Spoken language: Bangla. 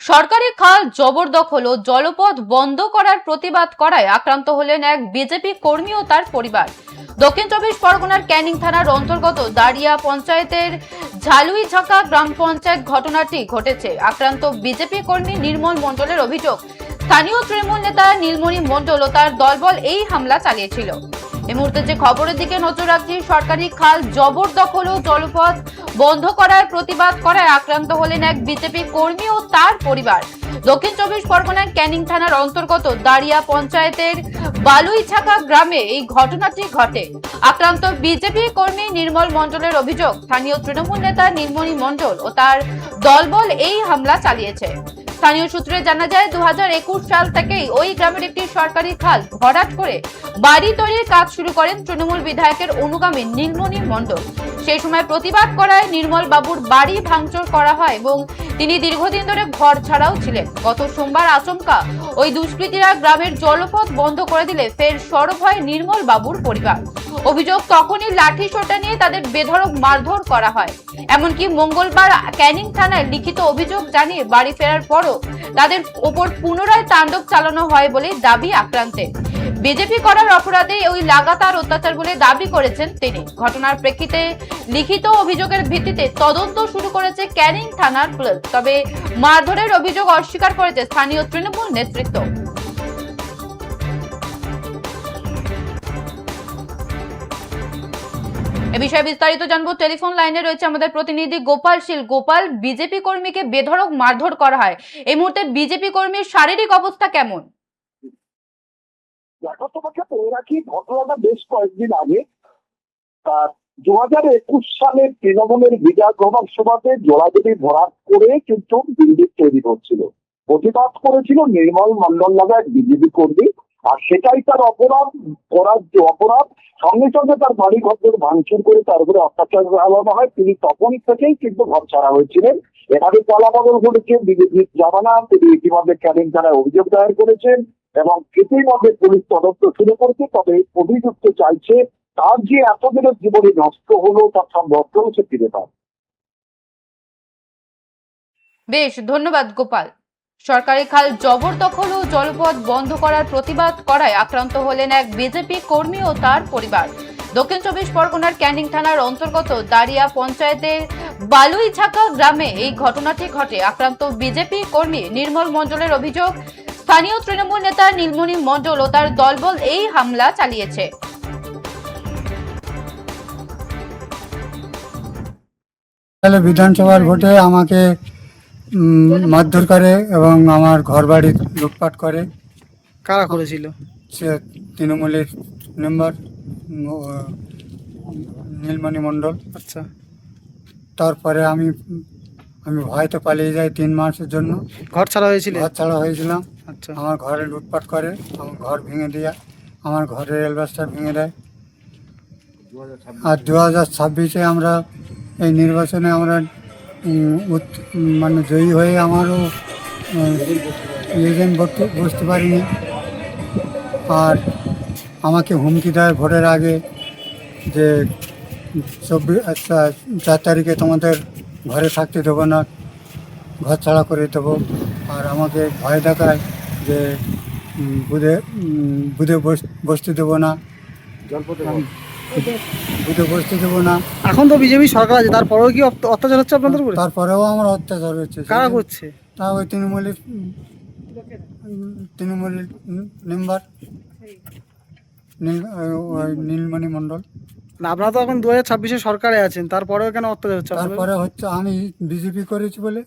সরকারি খাল জবরদখল ও জলপথ বন্ধ করার প্রতিবাদ করায় আক্রান্ত হলেন এক বিজেপি কর্মী ও তার পরিবার। দক্ষিণ চব্বিশ পরগনার ক্যানিং থানার অন্তর্গত দাঁড়িয়া পঞ্চায়েতের ঝালুইঝাকা গ্রাম পঞ্চায়েত ঘটনাটি ঘটেছে। আক্রান্ত বিজেপি কর্মী নির্মল মণ্ডলের অভিযোগ, স্থানীয় তৃণমূল নেতা নীলমণি মণ্ডল ও তার দলবল এই হামলা চালিয়েছিল। এই মুহূর্তে যে খবরের দিকে নজর রাখছি, সরকারি খাল জবরদখল ও জলপথ বন্ধ করার প্রতিবাদ করায় আক্রান্ত হলেন এক বিজেপি কর্মী ও তার পরিবার। দক্ষিণ চব্বিশ পরগনার ক্যানিং থানার অন্তর্গত দাঁড়িয়া পঞ্চায়েতের বালুইছাকা গ্রামে এই ঘটনাটি ঘটে। আক্রান্ত বিজেপি কর্মী নির্মল মণ্ডলের অভিযোগ, স্থানীয় তৃণমূল নেতা নীলমণি মণ্ডল ও তার দলবল এই হামলা চালিয়েছে। স্থানীয় সূত্রে জানা যায়, 2021 সাল থেকেই ওই গ্রামের একটি সরকারি খাল ভরাট করে বাড়ি তৈরির কাজ শুরু করেন তৃণমূল বিধায়কের অনুগামী নীলমণি মণ্ডল। সেই সময় প্রতিবাদ করায় নির্মল বাবুর বাড়ি ভাঙচুর করা হয় এবং তিনি দীর্ঘদিন ধরে ঘর ছাড়াও ছিলেন। গত সোমবার আচমকা ওই দুষ্কৃতীরা গ্রামের জলপথ বন্ধ করে দিলে ফের সরব হয় নির্মল বাবুর পরিবার। অভিযোগ, তখনই লাঠি সোটা নিয়ে তাদের বেধড়ক মারধর করা হয়। এমনকি মঙ্গলবার ক্যানিং থানায় লিখিত অভিযোগ জানিয়ে বাড়ি ফেরার পরও তাদের ওপর পুনরায় তাণ্ডব চালানো হয় বলে দাবি আক্রান্তের। বিজেপি করার অপরাধে ওই লাগাতার অত্যাচার বলে দাবি করেছেন তিনি। ঘটনার প্রেক্ষিতে লিখিত অভিযোগের ভিত্তিতে তদন্ত শুরু করেছে ক্যানিং থানার পুলিশ। তবে মারধরের অভিযোগ অস্বীকার করেছে স্থানীয় তৃণমূল নেতৃত্ব। এ বিষয়ে বিস্তারিত জানবো। টেলিফোন লাইনে রয়েছে আমাদের প্রতিনিধি গোপাল শীল। গোপাল, বিজেপি কর্মীকে বেধড়ক মারধর করা হয়, এই মুহূর্তে বিজেপি কর্মীর শারীরিক অবস্থা কেমন? তোমাকে বলে রাখি, ঘটনাটা বেশ কয়েকদিন আগে 2021 সালের তৃণমূলের বিধানসভা সভাতে জোড়াজুড়ি ভরাট করে কিন্তু বিল্ডিং তৈরি হচ্ছিল। প্রতিবাদ করেছিল নির্মল মণ্ডল নামে এক বিজেপি কর্মী, আর সেটাই তার অপরাধ। করার যে অপরাধ, সঙ্গে সঙ্গে তার বাড়ি ঘর ভাঙচুর করে তার উপরে অত্যাচার চালানো হয়। তিনি তখন থেকেই কিন্তু ঘর ছাড়া হয়েছিলেন। এভাবে পালাবদল ঘটেছে বিজেপির জামানা। তিনি ইতিমধ্যে ক্যানিং থানায় অভিযোগ দায়ের করেছেন এবং ইতিমধ্যে পুলিশ তদন্ত শুরু করেছে। তবে অভিযুক্ত চাইছে তার যে এতদিনের জীবনে নষ্ট হলো তার সব নষ্ট সে ফিরে পায়। বেশ, ধন্যবাদ গোপাল। সরকারি খাল জবরদখল ও জলপথ বন্ধ করার প্রতিবাদ করায় আক্রান্ত হলেন এক বিজেপি কর্মী ও তার পরিবার। দক্ষিণ চব্বিশ পরগনার ক্যানিং থানার অন্তর্গত দাঁড়িয়া পঞ্চায়েতের বালুইছাকা গ্রামে এই ঘটনাটি ঘটে। আক্রান্ত বিজেপি কর্মী নির্মল মণ্ডলের অভিযোগ, স্থানীয় তৃণমূল নেতা নীলমণি মণ্ডল ও তার দলবল এই হামলা চালিয়েছে। বিধানসভার ভোটে আমাকে মারধর করে এবং আমার ঘর বাড়ি লুটপাট করে। কারা করেছিল? সে তৃণমূলের মেম্বার নীলমণি মণ্ডল। আচ্ছা, তারপরে আমি ভয়তে পালিয়ে যাই 3 মাসের জন্য। ঘর ছাড়া হয়েছিল? ঘর ছাড়া হয়েছিলাম। আচ্ছা, আমার ঘরে লুটপাট করে, আমার ঘর ভেঙে দিয়ে আমার ঘরের এলবাস্টার ভেঙে দেয়। আর 2026-এ আমরা এই নির্বাচনে আমরা মানে জয়ী হয়ে আমারও এজেন্ট বসতে পারিনি। আর আমাকে হুমকি দেয় ভোটের আগে যে 4 তারিখে তোমাদের ঘরে থাকতে দেবো না, ঘর ছাড়া করে দেবো। আর আমাকে ভয় দেখায় যে বুধে বসতে দেবো না, বুধে বসতে দেবো না। এখন তো বিজেপি সরকার আছে, তারপরেও কি অত্যাচার হচ্ছে আপনাদের উপরে? তারপরেও আমার অত্যাচার হচ্ছে। কারা করছে? তা ওই তৃণমূলের মেম্বার নীলমণি মণ্ডল। না, আপনারা তো এখন 2026-এ সরকারে আছেন, তারপরেও কেন অত্যাচার হচ্ছে? তারপরে হচ্ছে আমি বিজেপি করেছি বলে।